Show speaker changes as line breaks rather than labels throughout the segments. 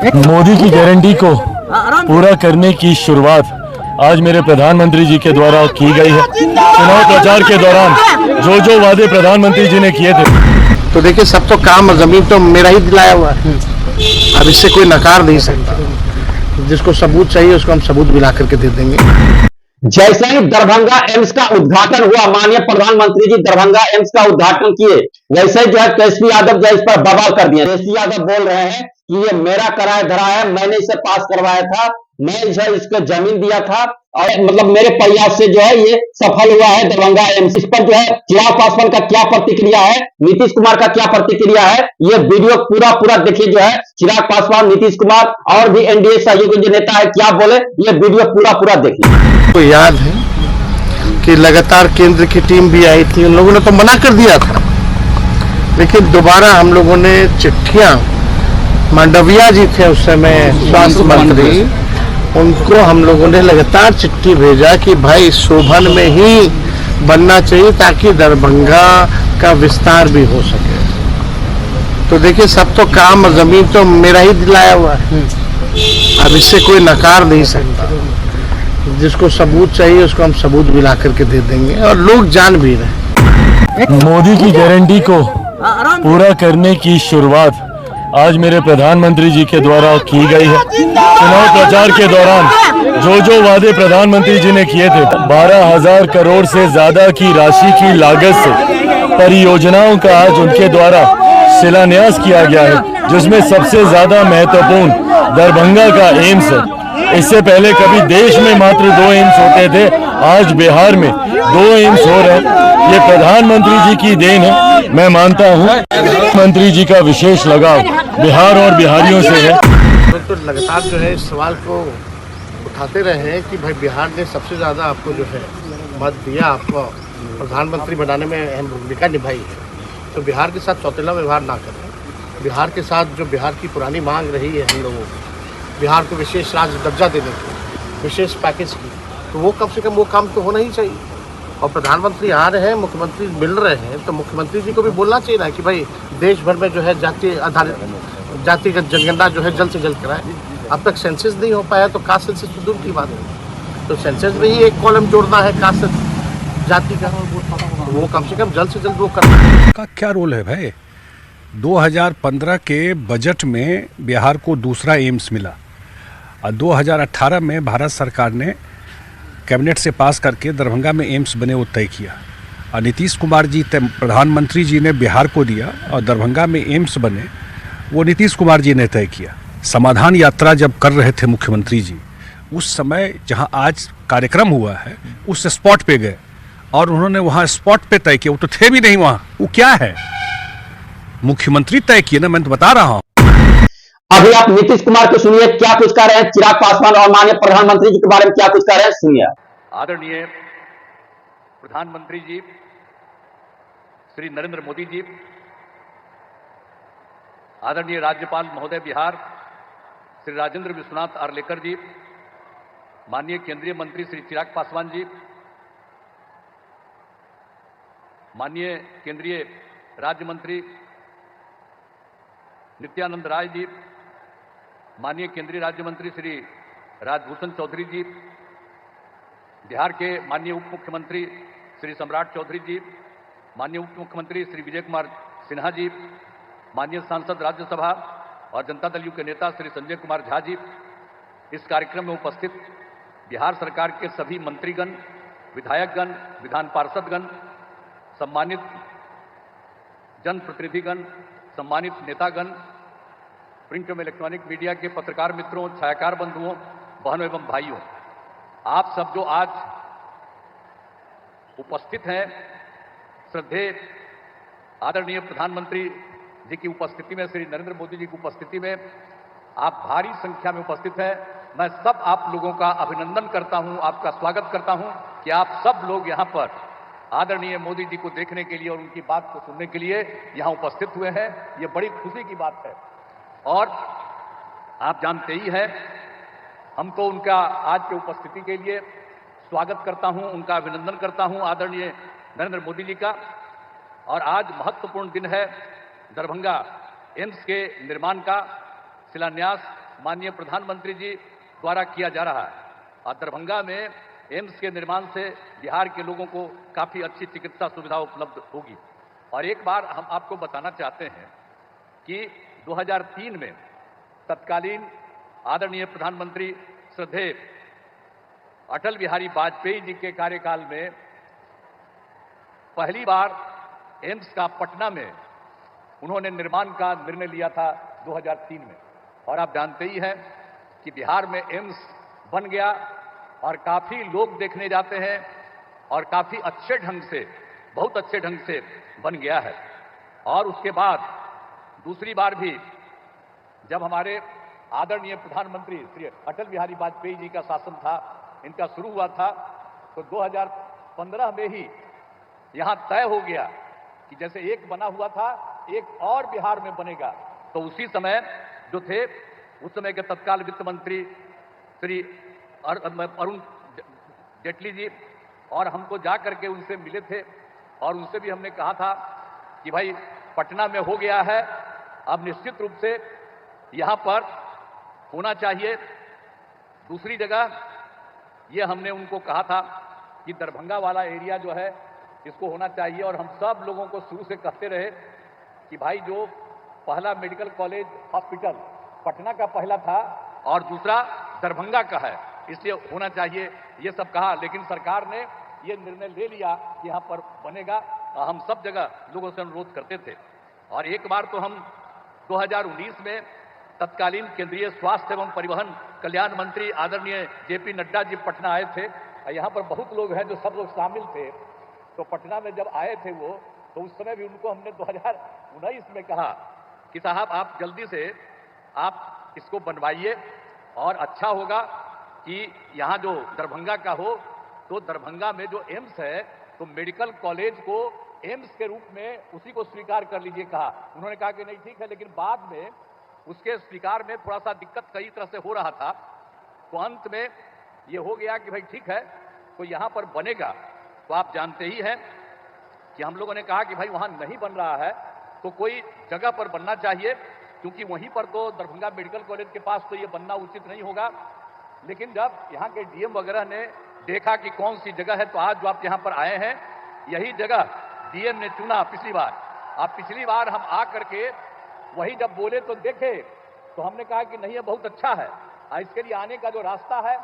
मोदी की गारंटी को पूरा करने की शुरुआत आज मेरे प्रधानमंत्री जी के द्वारा की गई है। चुनाव प्रचार के दौरान जो जो वादे प्रधानमंत्री जी ने किए थे,
तो देखिए सब तो काम और जमीन तो मेरा ही दिलाया हुआ है। अब इससे कोई नकार नहीं सकता। जिसको सबूत चाहिए उसको हम सबूत भी ला करके दे देंगे।
जैसे ही दरभंगा एम्स का उद्घाटन हुआ, माननीय प्रधानमंत्री जी दरभंगा एम्स का उद्घाटन किए, वैसे जो है तेजस्वी यादव जो इस पर बवाल कर दिया। तेजस्वी यादव बोल रहे हैं कि ये मेरा किराया धरा है, मैंने इसे पास करवाया था, मैं इसको जमीन दिया था और मतलब मेरे प्रयास से जो है ये सफल हुआ है दरभंगा एम्स। इस पर जो है चिराग पासवान का क्या प्रतिक्रिया है, नीतीश कुमार का क्या प्रतिक्रिया है, ये वीडियो पूरा देखिए। जो है चिराग पासवान, नीतीश कुमार और भी एनडीए सहयोगी जो नेता है क्या बोले, ये वीडियो पूरा देखिए।
को याद है कि लगातार केंद्र की टीम भी आई थी, उन लोगों ने तो मना कर दिया था, लेकिन दोबारा हम लोगों ने चिट्ठियां, मांडविया जी थे उस समय स्वास्थ्य मंत्री, उनको हम लोगों ने लगातार चिट्ठी भेजा कि भाई शोभन में ही बनना चाहिए ताकि दरभंगा का विस्तार भी हो सके। तो देखिए सब तो काम और जमीन तो मेरा ही दिलाया हुआ है। अब इससे कोई नकार नहीं सकता। जिसको सबूत चाहिए उसको हम सबूत भी ला करके दे देंगे और लोग जान भी रहे।
मोदी की गारंटी को पूरा करने की शुरुआत आज मेरे प्रधानमंत्री जी के द्वारा की गई है। चुनाव प्रचार के दौरान जो जो वादे प्रधानमंत्री जी ने किए थे, 12,000 करोड़ से ज्यादा की राशि की लागत से परियोजनाओं का आज उनके द्वारा शिलान्यास किया गया है, जिसमें सबसे ज्यादा महत्वपूर्ण दरभंगा का एम्स है। इससे पहले कभी देश में मात्र 2 एम्स होते थे, आज बिहार में 2 एम्स हो रहे हैं। ये प्रधानमंत्री जी की देन है। मैं मानता हूँ प्रधानमंत्री जी का विशेष लगाव बिहार और बिहारियों से है।
तो लगातार जो है इस सवाल को उठाते रहे हैं कि भाई बिहार ने सबसे ज़्यादा आपको जो है मत दिया, आपको प्रधानमंत्री बनाने में अहम भूमिका निभाई है, तो बिहार के साथ सौतेला व्यवहार ना करें। बिहार के साथ जो बिहार की पुरानी मांग रही है हम लोगों को, बिहार को विशेष राज्य दर्जा देने की, विशेष पैकेज की, तो वो कम से कम वो काम तो होना ही चाहिए। और प्रधानमंत्री आ रहे हैं, मुख्यमंत्री मिल रहे हैं, तो मुख्यमंत्री जी को भी बोलना चाहिए ना कि भाई देश भर में जो है जाति आधारित जातिगत जनगणना जो है जल्द से जल्द कराएं। अब तक सेंसस नहीं हो पाया, तो कास्ट सेंसस तो दूर की बात है, तो सेंसस में ही एक कॉलम जोड़ना है कास्ट जाति का, तो वो कम से कम जल्द से जल्द वो करना
का क्या रोल है भाई। 2015 के बजट में बिहार को दूसरा एम्स मिला और 2018 में भारत सरकार ने कैबिनेट से पास करके दरभंगा में एम्स बने वो तय किया और नीतीश कुमार जी प्रधानमंत्री जी ने बिहार को दिया और दरभंगा में एम्स बने वो नीतीश कुमार जी ने तय किया। समाधान यात्रा जब कर रहे थे मुख्यमंत्री जी, उस समय जहां आज कार्यक्रम हुआ है उस स्पॉट पे गए और उन्होंने वहां स्पॉट पे तय किया। वो तो थे भी नहीं वहां, वो क्या है, मुख्यमंत्री तय किए ना, मैं तो बता रहा हूं।
अभी आप नीतीश कुमार को सुनिए क्या कुछ कह रहे हैं, चिराग पासवान और माननीय प्रधानमंत्री जी के बारे में क्या कुछ कह रहे हैं, सुनिए।
आदरणीय प्रधानमंत्री जी श्री नरेंद्र मोदी जी, आदरणीय राज्यपाल महोदय बिहार श्री राजेंद्र विश्वनाथ आर्लेकर जी, माननीय केंद्रीय मंत्री श्री चिराग पासवान जी, माननीय केंद्रीय राज्य मंत्री नित्यानंद राय जी, माननीय केंद्रीय राज्य मंत्री श्री राजभूषण चौधरी जी, बिहार के माननीय उप मुख्यमंत्री श्री सम्राट चौधरी जी, माननीय उप मुख्यमंत्री श्री विजय कुमार सिन्हा जी, माननीय सांसद राज्यसभा और जनता दल यू के नेता श्री संजय कुमार झा जी, इस कार्यक्रम में उपस्थित बिहार सरकार के सभी मंत्रीगण, विधायकगण, विधान पार्षदगण, सम्मानित जनप्रतिनिधिगण, सम्मानित नेतागण, प्रिंट एवं इलेक्ट्रॉनिक मीडिया के पत्रकार मित्रों, छायाकार बंधुओं, बहनों एवं भाइयों, आप सब जो आज उपस्थित हैं, श्रद्धेय आदरणीय प्रधानमंत्री जी की उपस्थिति में, श्री नरेंद्र मोदी जी की उपस्थिति में आप भारी संख्या में उपस्थित हैं। मैं सब आप लोगों का अभिनंदन करता हूं, आपका स्वागत करता हूं कि आप सब लोग यहां पर आदरणीय मोदी जी को देखने के लिए और उनकी बात को सुनने के लिए यहां उपस्थित हुए हैं। ये बड़ी खुशी की बात है और आप जानते ही हैं, हम तो उनका आज की उपस्थिति के लिए स्वागत करता हूं, उनका अभिनंदन करता हूं आदरणीय नरेंद्र मोदी जी का। और आज महत्वपूर्ण दिन है, दरभंगा एम्स के निर्माण का शिलान्यास माननीय प्रधानमंत्री जी द्वारा किया जा रहा है और दरभंगा में एम्स के निर्माण से बिहार के लोगों को काफ़ी अच्छी चिकित्सा सुविधा उपलब्ध होगी। और एक बार हम आपको बताना चाहते हैं कि 2003 में तत्कालीन आदरणीय प्रधानमंत्री श्रद्धेय अटल बिहारी वाजपेयी जी के कार्यकाल में पहली बार एम्स का पटना में उन्होंने निर्माण का निर्णय लिया था 2003 में। और आप जानते ही हैं कि बिहार में एम्स बन गया और काफ़ी लोग देखने जाते हैं और काफ़ी अच्छे ढंग से, बहुत अच्छे ढंग से बन गया है। और उसके बाद दूसरी बार भी जब हमारे आदरणीय प्रधानमंत्री श्री अटल बिहारी वाजपेयी जी का शासन था, इनका शुरू हुआ था, तो 2015 में ही यहाँ तय हो गया कि जैसे एक बना हुआ था एक और बिहार में बनेगा। तो उसी समय जो थे उस समय के तत्काल वित्त मंत्री श्री अरुण जेटली जी और हमको जा करके उनसे मिले थे और उनसे भी हमने कहा था कि भाई पटना में हो गया है, अब निश्चित रूप से यहाँ पर होना चाहिए। दूसरी जगह ये हमने उनको कहा था कि दरभंगा वाला एरिया जो है इसको होना चाहिए। और हम सब लोगों को शुरू से कहते रहे कि भाई जो पहला मेडिकल कॉलेज हॉस्पिटल पटना का पहला था और दूसरा दरभंगा का है, इसलिए होना चाहिए, ये सब कहा। लेकिन सरकार ने ये निर्णय ले लिया कि यहाँ पर बनेगा। हम सब जगह लोगों से अनुरोध करते थे। और एक बार तो हम 2019 में तत्कालीन केंद्रीय स्वास्थ्य एवं परिवहन कल्याण मंत्री आदरणीय जेपी नड्डा जी पटना आए थे। यहाँ पर बहुत लोग हैं जो सब लोग शामिल थे। तो पटना में जब आए थे वो, तो उस समय भी उनको हमने 2019 में कहा कि साहब आप जल्दी से आप इसको बनवाइए और अच्छा होगा कि यहाँ जो दरभंगा का हो, तो दरभंगा में जो एम्स है तो मेडिकल कॉलेज को एम्स के रूप में उसी को स्वीकार कर लीजिए कहा। उन्होंने कहा कि नहीं ठीक है, लेकिन बाद में उसके स्वीकार में थोड़ा सा दिक्कत कई तरह से हो रहा था। तो अंत में ये हो गया कि भाई ठीक है तो यहाँ पर बनेगा। तो आप जानते ही हैं कि हम लोगों ने कहा कि भाई वहाँ नहीं बन रहा है तो कोई जगह पर बनना चाहिए, क्योंकि वहीं पर तो दरभंगा मेडिकल कॉलेज के पास तो ये बनना उचित नहीं होगा। लेकिन जब यहाँ के डीएम वगैरह ने देखा कि कौन सी जगह है, तो आज जो आप यहाँ पर आए हैं यही जगह डीएम ने चुना पिछली बार। अब पिछली बार हम आ करके वही जब बोले तो देखे तो हमने कहा कि नहीं ये बहुत अच्छा है, इसके लिए आने का जो रास्ता है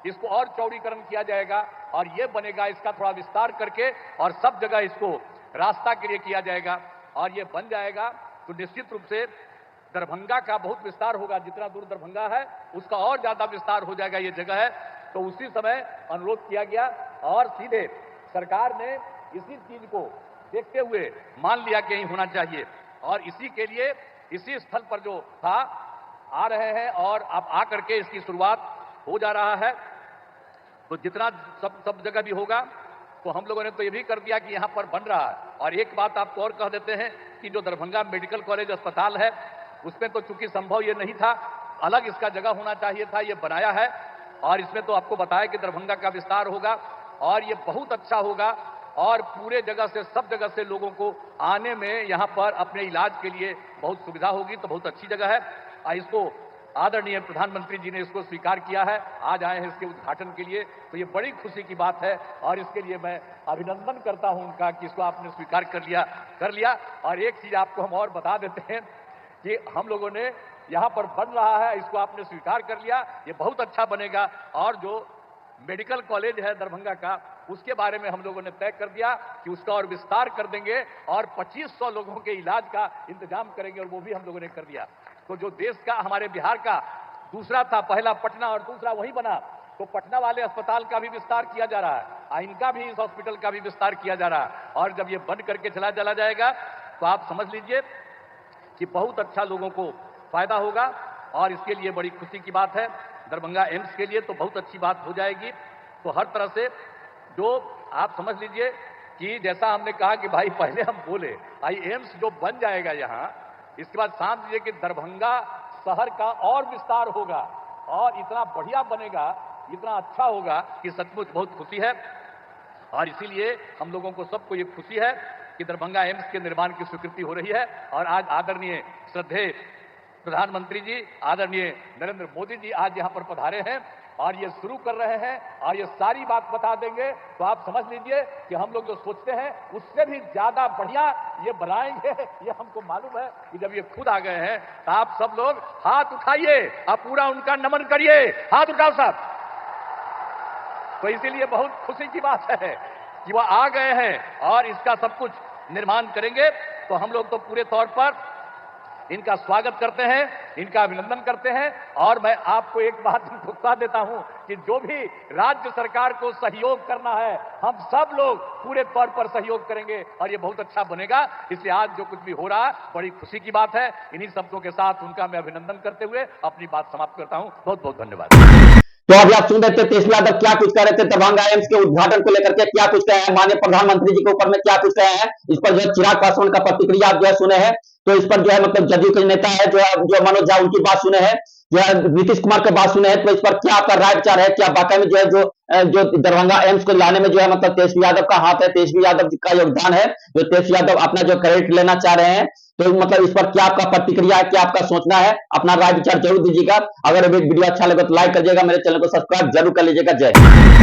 इसको और चौड़ीकरण किया जाएगा और ये बनेगा, इसका थोड़ा विस्तार करके और सब जगह इसको रास्ता के लिए किया जाएगा और ये बन जाएगा। तो निश्चित रूप से दरभंगा का बहुत विस्तार होगा, जितना दूर दरभंगा है उसका और ज्यादा विस्तार हो जाएगा ये जगह है। तो उसी समय अनुरोध किया गया और सीधे सरकार ने इसी चीज को देखते हुए मान लिया कि यही होना चाहिए। और इसी के लिए इसी स्थल पर जो था आ रहे हैं और अब आ करके इसकी शुरुआत हो जा रहा है। तो जितना सब जगह भी होगा तो हम लोगों ने तो ये भी कर दिया कि यहाँ पर बन रहा है। और एक बात आपको और कह देते हैं कि जो दरभंगा मेडिकल कॉलेज अस्पताल है उसमें तो चूंकि संभव ये नहीं था, अलग इसका जगह होना चाहिए था, ये बनाया है। और इसमें तो आपको बताया कि दरभंगा का विस्तार होगा और ये बहुत अच्छा होगा और पूरे जगह से सब जगह से लोगों को आने में यहाँ पर अपने इलाज के लिए बहुत सुविधा होगी। तो बहुत अच्छी जगह है और इसको आदरणीय प्रधानमंत्री जी ने इसको स्वीकार किया है, आज आए हैं इसके उद्घाटन के लिए। तो ये बड़ी खुशी की बात है और इसके लिए मैं अभिनंदन करता हूं उनका कि इसको आपने स्वीकार कर लिया। और एक चीज आपको हम और बता देते हैं कि हम लोगों ने यहाँ पर बन रहा है, इसको आपने स्वीकार कर लिया, ये बहुत अच्छा बनेगा। और जो मेडिकल कॉलेज है दरभंगा का उसके बारे में हम लोगों ने तय कर दिया कि उसका और विस्तार कर देंगे और 2500 लोगों के इलाज का इंतजाम करेंगे और वो भी हम लोगों ने कर दिया। तो जो देश का हमारे बिहार का दूसरा था, पहला पटना और दूसरा वही बना, तो पटना वाले अस्पताल का भी विस्तार किया जा रहा है, इनका भी इस हॉस्पिटल का भी विस्तार किया जा रहा है। और जब ये बंद करके चला जाएगा तो आप समझ लीजिए कि बहुत अच्छा लोगों को फायदा होगा और इसके लिए बड़ी खुशी की बात है। दरभंगा एम्स के लिए तो बहुत अच्छी बात हो जाएगी। तो हर तरह से जो आप समझ लीजिए कि जैसा हमने कहा कि भाई पहले हम बोले भाई एम्स जो बन जाएगा यहाँ, इसके बाद समझ लीजिए कि दरभंगा शहर का और विस्तार होगा और इतना बढ़िया बनेगा, इतना अच्छा होगा कि सचमुच बहुत खुशी है। और इसीलिए हम लोगों को सबको ये खुशी है कि दरभंगा एम्स के निर्माण की स्वीकृति हो रही है। और आज आदरणीय श्रद्धेय प्रधानमंत्री जी आदरणीय नरेंद्र मोदी जी आज यहाँ पर पधारे हैं और ये शुरू कर रहे हैं और ये सारी बात बता देंगे, तो आप समझ लीजिए कि हम लोग जो सोचते हैं उससे भी ज्यादा बढ़िया ये बनाएंगे। ये हमको मालूम है कि जब ये खुद आ गए हैं तो आप सब लोग हाथ उठाइए और पूरा उनका नमन करिए। हाथ उठाओ साहब। तो इसीलिए बहुत खुशी की बात है कि वह आ गए हैं और इसका सब कुछ निर्माण करेंगे। तो हम लोग तो पूरे तौर पर इनका स्वागत करते हैं, इनका अभिनंदन करते हैं। और मैं आपको एक बात बता देता हूं कि जो भी राज्य सरकार को सहयोग करना है हम सब लोग पूरे तौर पर सहयोग करेंगे और ये बहुत अच्छा बनेगा। इसलिए आज जो कुछ भी हो रहा है बड़ी खुशी की बात है। इन्हीं शब्दों के साथ उनका मैं अभिनंदन करते हुए अपनी बात समाप्त करता हूं। बहुत बहुत धन्यवाद।
तो अभी आप सुन रहे थे तेजस्वी यादव क्या कुछ कह रहे थे, दरभंगा एम्स के उद्घाटन को लेकर के क्या कुछ कहे हैं, माननीय प्रधानमंत्री जी के ऊपर में क्या कुछ कहे हैं। इस पर जो है चिराग पासवान का प्रतिक्रिया आप जो है सुने हैं। तो इस पर जो है मतलब जदयू के नेता है जो मनोज झा उनकी बात सुने हैं, जो है नीतीश कुमार की बात सुने हैं। तो इस पर क्या आपका राय विचार है? क्या वाकई में जो है जो दरभंगा एम्स को लाने में जो है मतलब तेजस्वी यादव का हाथ है, तेजस्वी यादव का योगदान है, जो तेजस्वी यादव अपना जो क्रेडिट लेना चाह रहे हैं? तो मतलब इस पर क्या आपका प्रतिक्रिया है, क्या आपका सोचना है? अपना राय विचार जरूर दीजिएगा। अगर वीडियो अच्छा लगे तो लाइक करिएगा, मेरे चैनल को सब्सक्राइब जरूर कर लीजिएगा। जय हिंद।